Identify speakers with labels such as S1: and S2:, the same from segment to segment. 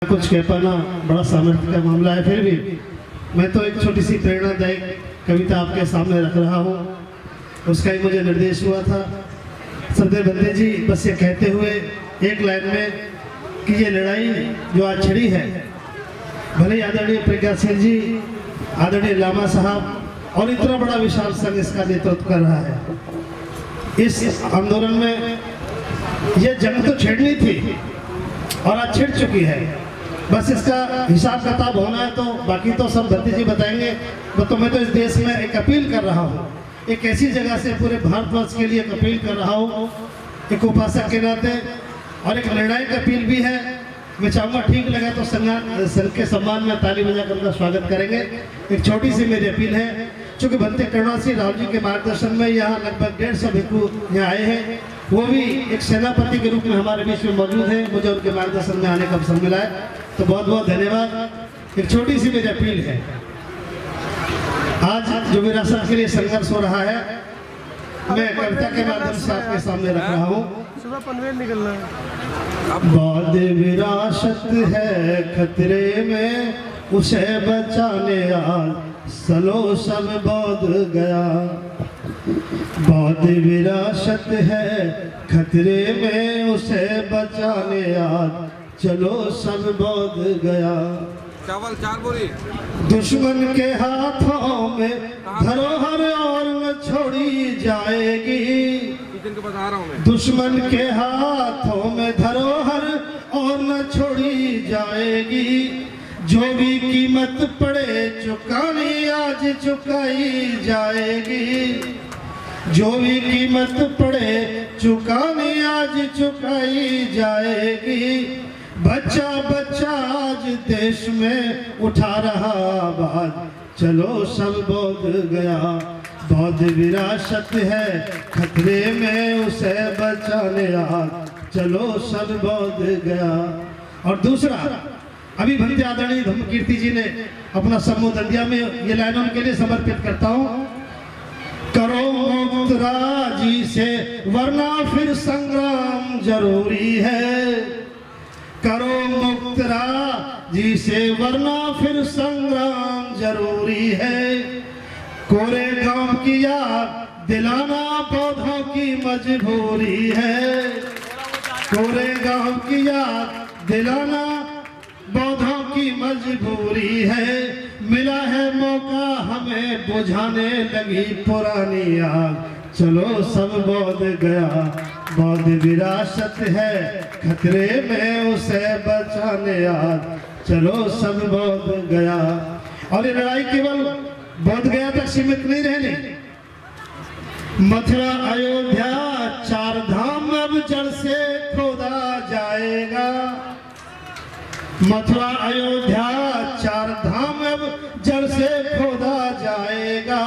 S1: कुछ कह पाना बड़ा सामर्थ्य का मामला है, फिर भी मैं तो एक छोटी सी प्रेरणादायक कविता आपके सामने रख रहा हूँ। उसका ही मुझे निर्देश हुआ था सरदेव बंदे जी बस ये कहते हुए एक लाइन में कि ये लड़ाई जो आज छिड़ी है, भले ही आदरणीय प्रज्ञा सिंह जी, आदरणीय लामा साहब और इतना बड़ा विशाल संघ इसका नेतृत्व कर रहा है। इस आंदोलन में ये जंग तो छेड़नी थी और आज छिड़ चुकी है, बस इसका हिसाब किताब होना है, तो बाकी तो सब भत्ती जी बताएंगे। तो मैं तो इस देश में एक अपील कर रहा हूँ, एक ऐसी जगह से पूरे भारतवर्ष के लिए एक अपील कर रहा हूँ, एक उपासक के नाते, और एक निर्णायक अपील भी है। मैं चाहूँगा ठीक लगा तो संघ के सम्मान में ताली बजाकर उनका स्वागत करेंगे। एक छोटी सी मेरी अपील है, चूँकि भंते करुणा सिंह राव जी के मार्गदर्शन में यहाँ लगभग 150 भिक्षु यहाँ आए हैं, वो भी एक सेनापति के रूप में हमारे बीच में मौजूद है, मुझे उनके मार्गदर्शन में आने का अवसर मिला है, तो बहुत बहुत धन्यवाद। एक छोटी सी मेरी अपील है, आज जो विरासत के लिए संघर्ष हो रहा है, मैं कविता के माध्यम से आपके सामने रख रहा हूँ।
S2: सुबह पनवेल निकलना है।
S1: बाद विरासत है खतरे में, उसे बचाने आज सलो सब बौद्ध गया। बाद विरासत है खतरे में, उसे बचाने आज चलो सब बौद्ध गया।
S3: चावल 4 बोरी।
S1: दुश्मन के हाथों में धरोहर और न छोड़ी जाएगी,
S3: किचन के पास आ रहा हूँ मैं।
S1: दुश्मन के हाथों में धरोहर और न छोड़ी जाएगी। जो भी कीमत पड़े चुकानी आज चुकाई जाएगी, जो भी कीमत पड़े चुकानी आज चुकाई जाएगी। बच्चा बच्चा आज देश में उठा रहा आवाज, चलो सब बौद्ध गया। बौद्ध विरासत है खतरे में, उसे बचाने आज चलो सब बौद्ध गया। और दूसरा, अभी भंते आदरणीय धम्मकीर्ति जी ने अपना समूह दंडिया में ये लाइन उनके लिए समर्पित करता हूँ। करो मुक्त राजी से वरना फिर संग्राम जरूरी है, करो मुक्त राजी से वरना फिर संग्राम जरूरी है। कोरे गांव की याद दिलाना पौधों की मजबूरी है, कोरे गांव की याद दिलाना पौधों की मजबूरी है। मिला है मौका हमें बुझाने लगी पुरानी आग, चलो सब बौद्ध गया। बौद्ध विरासत है खतरे में, उसे बचाने आज चलो सब बौद्ध गया। और ये लड़ाई केवल बोध गया तक सीमित नहीं रहनी, मथुरा अयोध्या 4 धाम अब जड़ से खोदा जाएगा। मथुरा अयोध्या 4 धाम अब जड़ से खोदा जाएगा।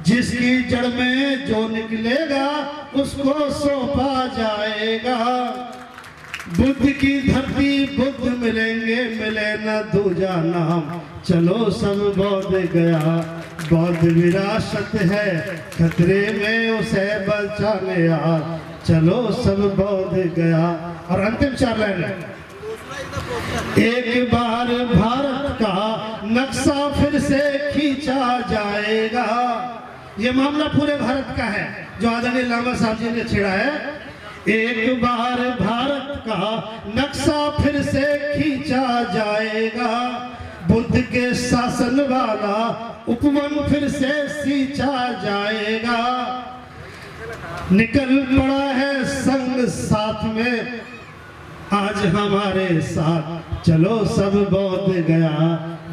S1: जिसकी जड़ में जो निकलेगा उसको सौंपा जाएगा। बुद्ध की धरती बुद्ध मिलेंगे, मिले न दूजा नाम, चलो सब बौद्ध गया। बौद्ध विरासत है खतरे में, उसे बचाने आज चलो सब बौद्ध गया। और अंतिम 4 लाइन, एक बार भारत का नक्शा फिर से खींचा जाएगा। ये मामला पूरे भारत का है जो आदरणीय लामा साहब जी ने छेड़ा है। एक बार भारत का नक्शा फिर से खींचा जाएगा। बुद्ध के शासन वाला उपवन फिर से सींचा जाएगा। निकल पड़ा है संग साथ में आज हमारे साथ, चलो सब बौद्ध गया।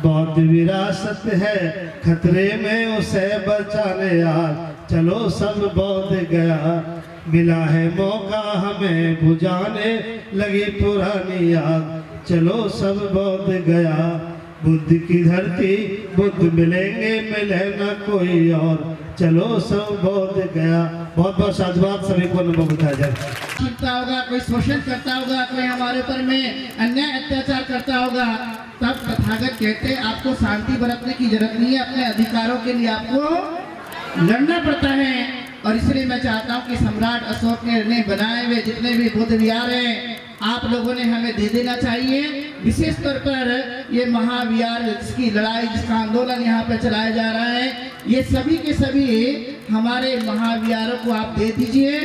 S1: बौद्ध विरासत है खतरे में, उसे बचाने आज चलो सब बौद्ध गया। मिला है मौका हमें बुझाने लगी पुरानी आग, चलो सब बौद्ध गया। बुद्ध की धरती बुद्ध मिलेंगे, मिले न कोई और, चलो सब बौद्ध गया। बहुत बहुत साधुवाद, सभी को नमो बताया जाए।
S4: करता होगा, कोई शोषण करता होगा, कोई हमारे ऊपर में अन्याय अत्याचार करता होगा, तब तथागत कहते आपको शांति बरतने की जरूरत नहीं है, अपने अधिकारों के लिए आपको लड़ना पड़ता है। और इसलिए मैं चाहता हूँ कि सम्राट अशोक ने बनाए हुए जितने भी बुद्ध विहार हैं, आप लोगों ने हमें दे देना चाहिए। विशेष तौर पर ये महाविहार जिसकी लड़ाई, जिसका आंदोलन यहाँ पे चलाया जा रहा है, ये सभी के सभी हमारे महाविहारों को आप दे दीजिए।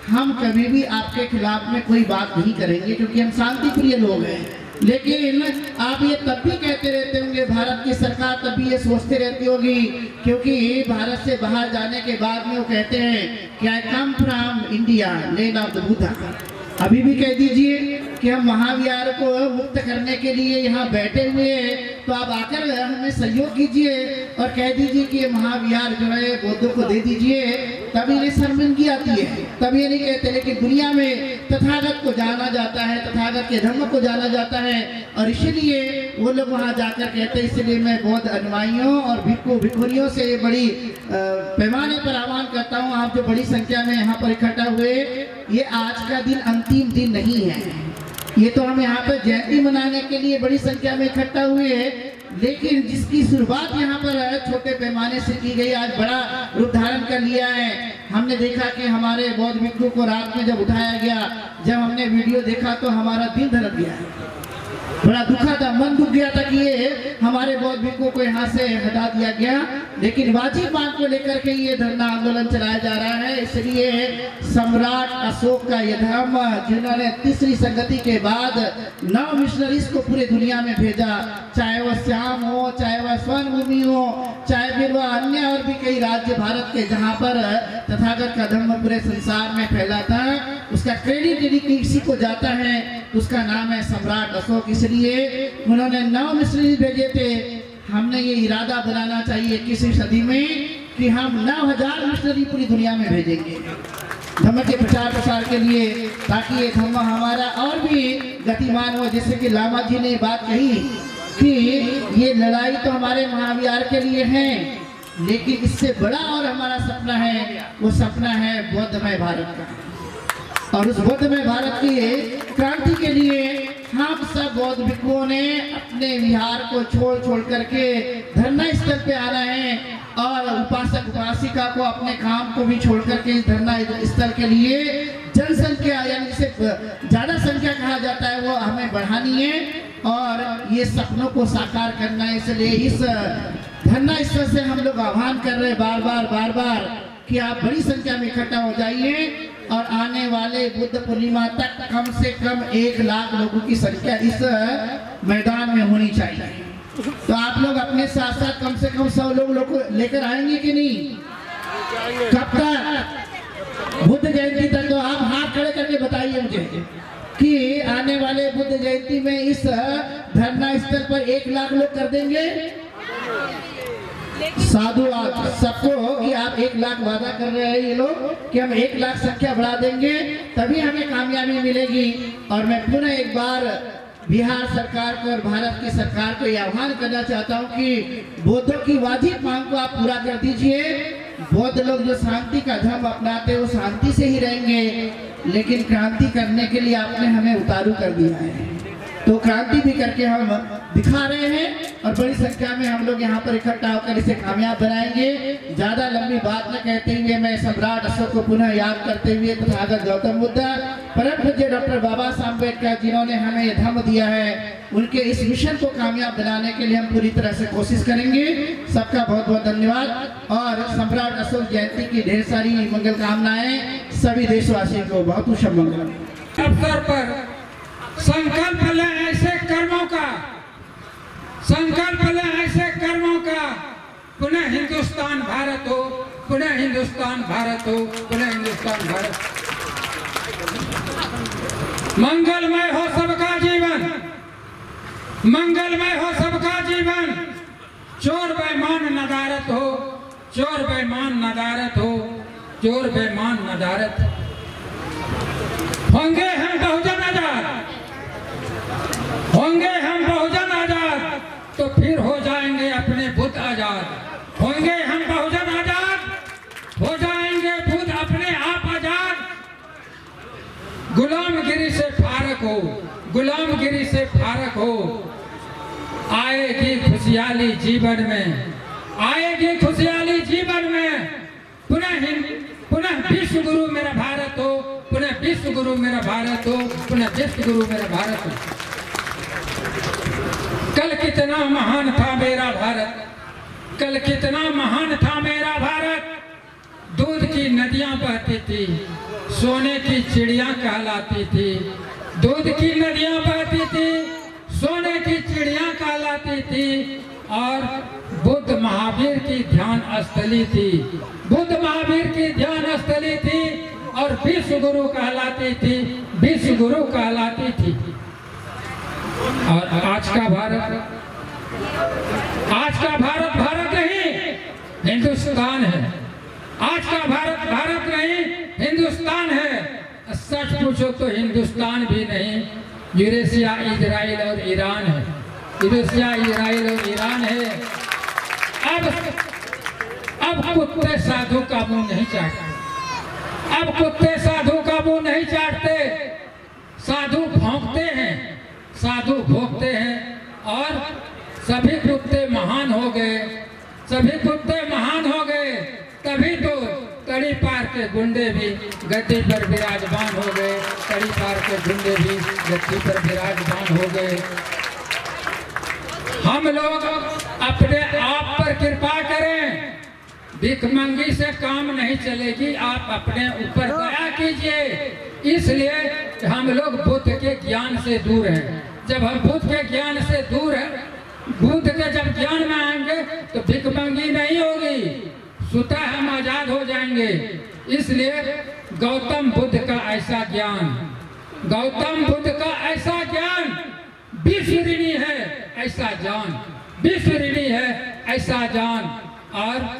S4: हम कभी भी आपके खिलाफ में कोई बात नहीं करेंगे, क्योंकि हम शांति प्रिय लोग हैं। लेकिन आप ये तब भी कहते रहते होंगे, भारत की सरकार तब भी ये सोचते रहती होगी, क्योंकि भारत से बाहर जाने के बाद में वो कहते हैं कि I come from India land of the Buddha. अभी भी कह दीजिए कि हम महाविहार को मुक्त करने के लिए यहाँ बैठे हुए हैं, तो आप आकर हमें सहयोग कीजिए और कह दीजिए कि ये महाविहार जो है बौद्धों को दे दीजिए। तभी ये शर्मिंदगी आती है, तब ये नहीं कहते। लेकिन दुनिया में तथागत को जाना जाता है, तथागत के धर्म को जाना जाता है, और इसीलिए वो लोग वहाँ जाकर कहते हैं। इसलिए मैं बौद्ध अनुयायियों और भिक्षु भिक्षुणियों से ये बड़ी पैमाने पर आह्वान करता हूँ, आप जो बड़ी संख्या में यहाँ पर इकट्ठा हुए, ये आज का दिन अंतिम दिन नहीं है। ये तो हम यहाँ पर जयंती मनाने के लिए बड़ी संख्या में इकट्ठा हुए हैं, लेकिन जिसकी शुरुआत यहाँ पर छोटे पैमाने से की गई, आज बड़ा रूप धारण कर लिया है। हमने देखा कि हमारे बौद्ध भिक्षु को रात में जब उठाया गया, जब हमने वीडियो देखा तो हमारा दिल धड़क गया, बड़ा दुखा था, मन दुख गया था कि ये हमारे बौद्ध भिक्षुओं को यहाँ से हटा दिया गया। लेकिन वाजिब मांग को लेकर के ये धरना आंदोलन चलाया जा रहा है। इसलिए सम्राट अशोक का ये धर्म, जिन्होंने तीसरी संगति के बाद 9 मिशनरीज को पूरे दुनिया में भेजा, चाहे वह श्याम हो, चाहे वह स्वर्ण भूमि हो, चाहे फिर वह अन्य और भी कई राज्य भारत के जहाँ पर तथागत का धर्म पूरे संसार में फैला था, उसका क्रेडिट यदि किसी को जाता है तो उसका नाम है सम्राट अशोक। इसलिए उन्होंने 9 मिशनरीज भेजे थे। हमने ये इरादा बनाना चाहिए 21वीं सदी में कि हम 9000 मिशनरी पूरी दुनिया में भेजेंगे धर्म के प्रचार प्रसार के लिए, ताकि ये धर्म हमारा और भी गतिमान हो। जैसे कि लामा जी ने बात कही कि ये लड़ाई तो हमारे महाविहार के लिए है, लेकिन इससे बड़ा और हमारा सपना है, वो सपना है बौद्धमय भारत का। और उस बौद्धमय भारत की क्रांति के लिए हम सब बौद्ध भिक्षुओं ने अपने विहार को छोड़ करके धरना स्थल पे आना है, और उपासक उपासिका को अपने काम को भी छोड़ करके इस धरना स्थल के लिए जनसंख्या, यानी जिसे ज्यादा संख्या कहा जाता है, वो हमें बढ़ानी है और ये सपनों को साकार करना है। इसलिए इस धरना स्थल से हम लोग आह्वान कर रहे हैं बार बार कि आप बड़ी संख्या में इकट्ठा हो जाइए, और आने वाले बुद्ध पूर्णिमा तक कम से कम 1 लाख लोगों की संख्या इस मैदान में होनी चाहिए। तो आप लोग अपने साथ साथ कम से कम 100 लोग लेकर आएंगे कि नहीं? कब तक? बुद्ध जयंती तक। तो आप हाथ खड़े करके बताइए मुझे कि आने वाले बुद्ध जयंती में इस धरना स्थल पर 1 लाख लोग कर देंगे। साधुवाद सबको कि आप 1 लाख वादा कर रहे हैं ये लोग कि हम 1 लाख संख्या बढ़ा देंगे, तभी हमें कामयाबी मिलेगी। और मैं पुनः एक बार बिहार सरकार को और भारत की सरकार को यह आह्वान करना चाहता हूं कि बौद्धों की वाजिब मांग को आप पूरा कर दीजिए। बौद्ध लोग जो शांति का धर्म अपनाते हैं वो शांति से ही रहेंगे, लेकिन क्रांति करने के लिए आपने हमें उतारू कर दिया है, तो क्रांति भी करके हम दिखा रहे हैं। और बड़ी संख्या में हम लोग यहाँ पर इकट्ठा होकर इसे कामयाब बनाएंगे। ज्यादा लंबी बात न कहते हुए मैं सम्राट अशोक को पुनः याद करते हुए तथागत गौतम बुद्ध, परम पूज्य डॉक्टर बाबा साहब अम्बेडकर जिन्होंने हमें ये धर्म दिया है, उनके इस मिशन को कामयाब बनाने के लिए हम पूरी तरह से कोशिश करेंगे। सबका बहुत बहुत धन्यवाद और सम्राट अशोक जयंती की ढेर सारी मंगल कामनाएं सभी देशवासियों को। बहुत शुभ मंगल।
S5: अवसर पर संकल्प लें ऐसे कर्मों का, संकल्प लें ऐसे कर्मों का, पुनः हिंदुस्तान भारत हो, पुनः हिंदुस्तान भारत हो, पुनः हिंदुस्तान भारत। मंगलमय हो सबका जीवन, मंगलमय हो सबका जीवन। चोर बेईमान नदारत हो, चोर बेईमान नदारत हो, चोर बेईमान नदारत। होंगे हम बहुजन आजाद, होंगे हम बहुजन आजाद, तो फिर हो जाएंगे अपने बुद्ध आजाद। होंगे हम बहुजन आजाद, हो जाएंगे बुद्ध अपने आप आजाद। गुलामगिरी से फारक हो, गुलामगिरी से फारक हो। आएगी खुशहाली जीवन में, आएगी खुशहाली जीवन में। पुनः विश्व गुरु मेरा भारत हो, पुनः विश्व गुरु मेरा भारत हो, पुनः विश्व गुरु मेरा भारत हो। कल कितना महान था मेरा भारत, कल कितना महान था मेरा भारत। दूध की नदियां बहती थी, सोने की चिड़िया कहलाती थी। दूध की नदियां बहती थी, सोने की चिड़िया कहलाती थी। और बुद्ध महावीर की ध्यान स्थली थी, बुद्ध महावीर की ध्यान स्थली थी। और विश्व गुरु कहलाती थी, विश्व गुरु कहलाती थी। और आज का भारत, आज का भारत भारत नहीं हिंदुस्तान है। आज का भारत भारत नहीं हिंदुस्तान है। सच पूछो तो हिंदुस्तान भी नहीं, यूरेशिया, इजराइल और ईरान है। यूरेशिया, इजराइल और ईरान है। अब कुत्ते साधु का मुंह नहीं चाटते, अब कुत्ते साधु का मुंह नहीं चाटते। साधु भौंकते हैं, साधु भोंकते हैं। और सभी कुत्ते महान हो गए, सभी कुत्ते महान हो गए। तभी तो तड़ी पार के गुंडे भी गद्दी पर विराजमान हो गए, तड़ी पार के गुंडे भी गद्दी पर विराजमान हो गए। हम लोग अपने आप पर कृपा करें, भिखमंगी से काम नहीं चलेगी। आप अपने ऊपर दया कीजिए। इसलिए हम लोग बुद्ध के ज्ञान से दूर हैं। जब हम बुद्ध के ज्ञान से दूर हैं, बुद्ध के जब ज्ञान में आएंगे तो भिखमंगी नहीं होगी, स्वतः हम आजाद हो जाएंगे। इसलिए गौतम बुद्ध का ऐसा ज्ञान, गौतम बुद्ध का ऐसा ज्ञान विश्व ऋणी है ऐसा जान, विश्व ऋणी है ऐसा जान। और